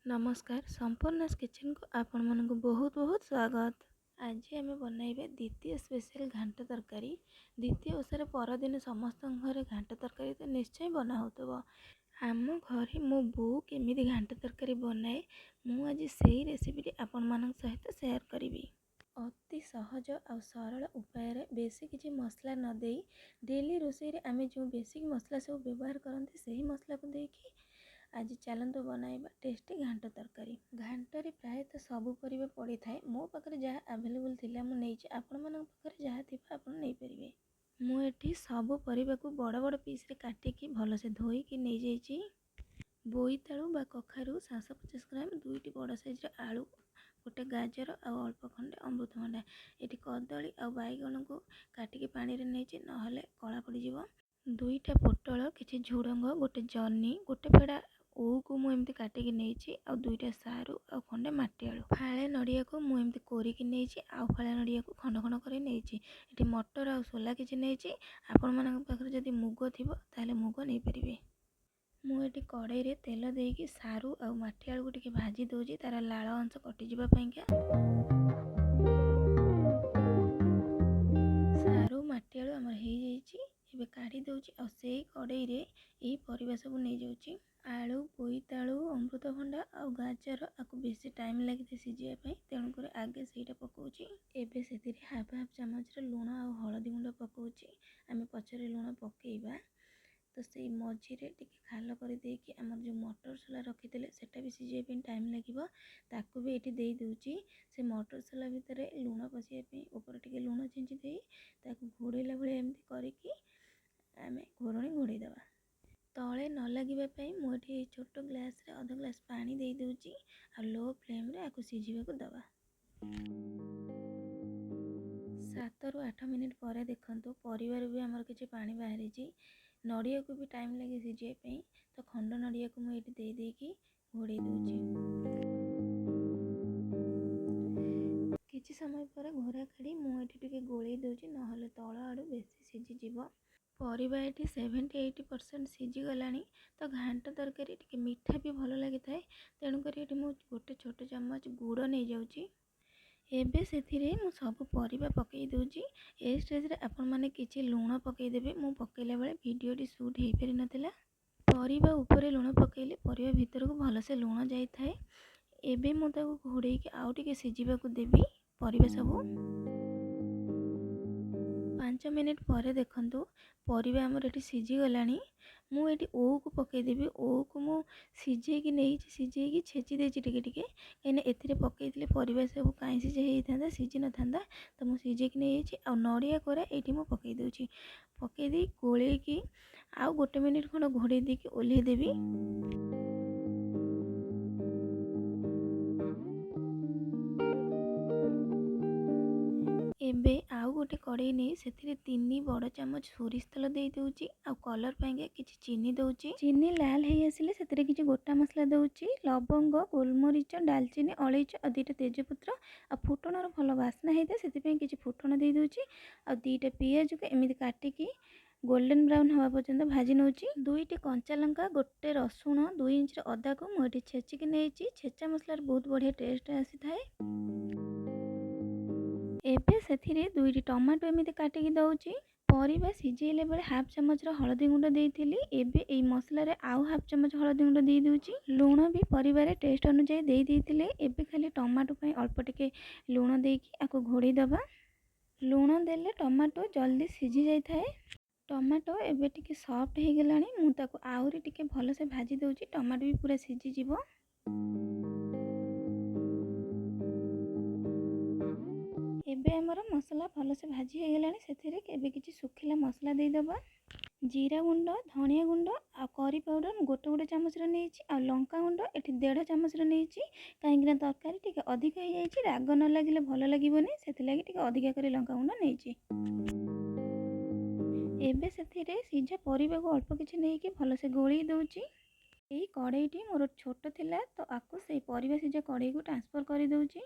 नमस्कार संपूर्ण किचन को आपण मानक बहुत बहुत स्वागत। आज आम बनइबा द्वितीय स्पेशल घांट तरकारी। द्वितीय ओषार परदिन समस्त घर घांट तरकारी तो निश्चय बना होतबो। आम घरे मो बो केमिति घांट तरकारी बनाए मु आज सेही रेसिपी आपण मानक सहित शेयर करी। अति सहज और सरल उपाय बेसी किसी मसला न दे डेली रोषे रे आमे जो बेसिक मसला सब व्यवहार करते सही मसला को देखी आज चलतु बनाइबा टेस्टी घांट तरकारी। घांटरे प्रायतः सबू परिबा पड़ी थाए। मो पाखे जहाँ आवेलेबल थिला मु नेइछि, आपण मानक पाखे जहाँ थिबा आपण नै परिबे। मु एठी सबू परिबा को बड़ बड़ पीस रे काटिकी भलसे धोईकी नै जाइछि। बोईतालु बा कखारु 750 ग्राम, दुईटी बड़ साइज रे आलू, गोटे गाजर और अल्प खंडे अमृतभंडा। एठी कदली और बैगण को काटिकी पानी रे नेइछि नहले कला पड़ी जिवो। दुईटा पोटल, किछि झुडंग, गोटे जर्नी, गोटे फेड़ा ओऊ को मु एमती काटिकी नेइछि आ दुईटा सारू आ खंडे माटी आलू। फाळे नड़िया को मु एमती कोरिकी नेइछि आ फाळे नड़िया को खंड खंड करी नेइछि। एठी मटर आ सोला किछि नेइछि। आपण मानक पाखरे जदि मुग थिबो ताले मुग नै परिबे। मु एठी कड़ाई रे तेल देइकी सारू आ माटी आलू को टिके भाजी दोछि तार लाळ अंश कटि जिबा पइका। सारू माटी आलू हमर हेइ जाइछि। एबे काढ़ी दोछि आ सेही कड़ाई रे एही परिबा सब नै जाउछि। आलू, बोईतालू, अमृतभंडा और गाजर आपको बेसी टाइम लगे सीझापी, तेणुक आगे से पकाऊँगी। एबे से हाफ हाफ चामच लुण और हलदी गुंड पकाऊँगी। आम पचरे लुण पकेबा तो से मझीरे टिके खाल कर देकी आमर जो मटर सोला रखी सेटा भी सीझापी टाइम लगे ताकू भी ये दे दूची। से मटर सोला भितर लुण पशियापी ऊपर टिके लुण छींची दे ताकू घोड़ेला भाई एमती करिकी आम घोरणी घोड़े दबा। तले न लगे मुझे छोट ग्लास रे अध ग्लास पानी दे दूची आ लो फ्लेम रे आकु सीझीबा दबा। 7 ରୁ 8 मिनिट पर देखंतु परिवार भी आमर किछि पानी बाहरी छी। नड़िया को भी टाइम लगे सीझे तो खंड नड़िया को मुझे दे देकी घोड़े दूची। किछि समय पर घोरा काढ़ी मुझे टिके गोले दूची नहले तଳ आड़ू बेसी सीझी जीवो। परिबा एठी 70-80% सीझी गलानी तो घांट तरकारी टिके मीठा भी भल लगी थाए। तेणुकर ये मु गोटे छोट चम्मच गुड़ नहीं जाऊँगी। एबे सेथिरे मु सब परिबा पकई दूची। ए स्टेज रे आपण माने किछि लुण पकई देबे। मु पकईला बेले वीडियो टी शूट हेई पारि नथिला। परिबा ऊपर लुण पकईले परिबा भीतर को भल से लुण जाई थाए। एबे मु ताको घोड़े के आउ टिके सीझीबा को देबी परिबा सब। 5 मिनिट पर देखंतु परिबा हमर एठी सीझी गलानी। मु एठी ओऊ को पकई देबी। ओऊ को मु सीझेकी नेइछि, सीझेकी छेची देछि टिके टिके एने एथिरे पकईतले परिबा सब काई सीझे हेई थांदा, सीझी न थांदा तो मु सीझेकी नेइछि। आ नड़िया कोरा एठी मु पकई दोछि। पकई दे गोलेकी आउ गोटे मिनिट खंड घोड़े देकी ओल्हे देबी। एबे आउ गोटे कड़ाई नहीं से 3 बड़ चामच सोरिष तेल दे दूची आ कलर पाएंगे किछि चीनी दउची। चीनी लाल हे आसिले सेतरे किछि गोटा मसला दउची, लवंग, गोलमरीच, दालचीनी, अलैच आ 2टा तेजपत्र आ फुटणर भल वासना हेते सेति पई किछि फुटण दे दूची आ 2टा पियाज को एमिति काटिकी गोल्डन ब्राउन हवा पर्यंत भाजी नउची। 2टी कंचा लंका, गोटे रसुण, 2 इंच अदा को मुझे छेचिकी नेइची। छेचा मसलार बहुत बढ़िया टेस्ट आसी थाए। एबे सेथिरे 2टी टमाटो एमिति काटिकी दउची। परिबा सिझेइले बेले हाफ चम्मच हलदी गुंड देइथिली। एबे एई मसला रे आउ हाफ चम्मच हलदी गुंड दे दूची। लुण भी परिवार टेस्ट अनुसार दे देइथिले। एबे खाली टमाटो पई अल्प टिके लुण देकी आको घोड़ी दबा। लुण देले टमाटो जल्दी सिझी जाई थाए। टमाटो एबे टिके सॉफ्ट हे गलानी। मु ताको आउरी टिके भल से भाजी दउची। टमाटो भी पूरा सिझी जीवो। एबे हमर मसला भल से भाजी हो गलानी। सेथिरे एबे किछि सुखिला मसला दे दबा। जीरा गुंड, धनिया गुंड आ करी पाउडर गोटे गोटे चामच रे नेइछि आ लंका गुंड एठी 1.5 चामच रे नेइछि। काहेकि तरकारी टिके अधिक हो जाइछि, राग न लागिले भल लागिबोनी, सेति लागि टिके अधिका करी लंका गुंड नेइछि। एबे सेथिरे सीझा परिबा को अल्प किछि नेइकी भल से गोली दउछि। एही कड़ाईटी मोर छोट थिला तो आकु से परिबा सीझा कड़ाई को ट्रांसफर करि दउछि।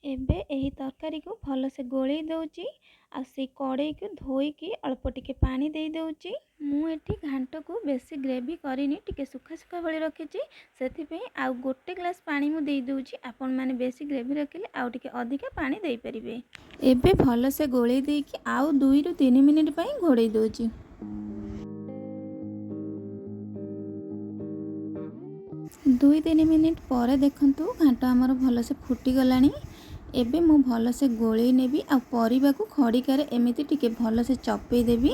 एबे एही तरकारी को भल से गोली दउछि ଆଉ ସେଇ କଡ଼େଇକୁ ଧୋଇକି ଅଳ୍ପ ଟିକେ ପାଣି ଦେଇ ଦେଉଛି। ମୁଁ ଏଠି ଘାଣ୍ଟକୁ ବେଶୀ ଗ୍ରେଭି କରିନି, ଟିକେ ସୁଖା ସୁଖା ଭଳି ରଖିଛି, ସେଥିପାଇଁ ଆଉ ଗୋଟେ ଗ୍ଲାସ୍ ପାଣି ମୁଁ ଦେଇ ଦେଉଛି। ଆପଣମାନେ ବେଶୀ ଗ୍ରେଭି ରଖିଲେ ଆଉ ଟିକେ ଅଧିକା ପାଣି ଦେଇପାରିବେ। ଏବେ ଭଲସେ ଗୋଳେଇ ଦେଇକି ଆଉ 2ରୁ 3 ମିନିଟ୍ ପାଇଁ ଘୋଡ଼େଇ ଦେଉଛି। 2-3 ମିନିଟ୍ ପରେ ଦେଖନ୍ତୁ ଘାଣ୍ଟ ଆମର ଭଲସେ ଫୁଟିଗଲାଣି। ଏବେ ମୁଁ ଭଲସେ ଗୋଳେଇ ନେବି ଆଉ ପରିବାକୁ ଖଡ଼ିକାରେ ଏମିତି ଟିକେ ଭଲସେ ଚପେଇ ଦେବି।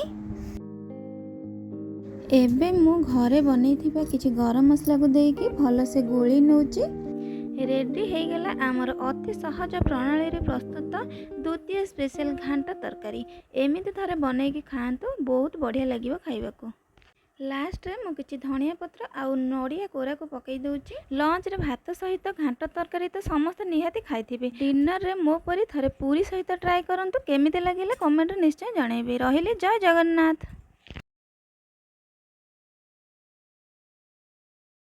ଏବେ ମୁଁ ଘରେ ବନେଇଥିବା କିଛି ଗରମ ମସଲାକୁ ଦେଇକି ଭଲସେ ଗୋଳେଇ ନେଉଛି। ରେଡ଼ି ହେଇଗଲା ଆମର ଅତି ସହଜ ପ୍ରଣାଳୀରେ ପ୍ରସ୍ତୁତ ଦ୍ୱିତୀୟ ସ୍ପେଶାଲ ଘାଣ୍ଟ ତରକାରୀ। ଏମିତି ଥରେ ବନେଇକି ଖାଆନ୍ତୁ, ବହୁତ ବଢ଼ିଆ ଲାଗିବ ଖାଇବାକୁ। ଲାଷ୍ଟରେ ମୁଁ କିଛି ଧନିଆ ପତ୍ର ଆଉ ନଡ଼ିଆ କୋରାକୁ ପକାଇ ଦେଉଛି। ଲଞ୍ଚରେ ଭାତ ସହିତ ଘାଣ୍ଟ ତରକାରୀ ତ ସମସ୍ତେ ନିହାତି ଖାଇଥିବେ। ଡିନରରେ ମୋ ପରି ଥରେ ପୁରୀ ସହିତ ଟ୍ରାଏ କରନ୍ତୁ। କେମିତି ଲାଗିଲା କମେଣ୍ଟରେ ନିଶ୍ଚୟ ଜଣାଇବେ। ରହିଲି, ଜୟ ଜଗନ୍ନାଥ।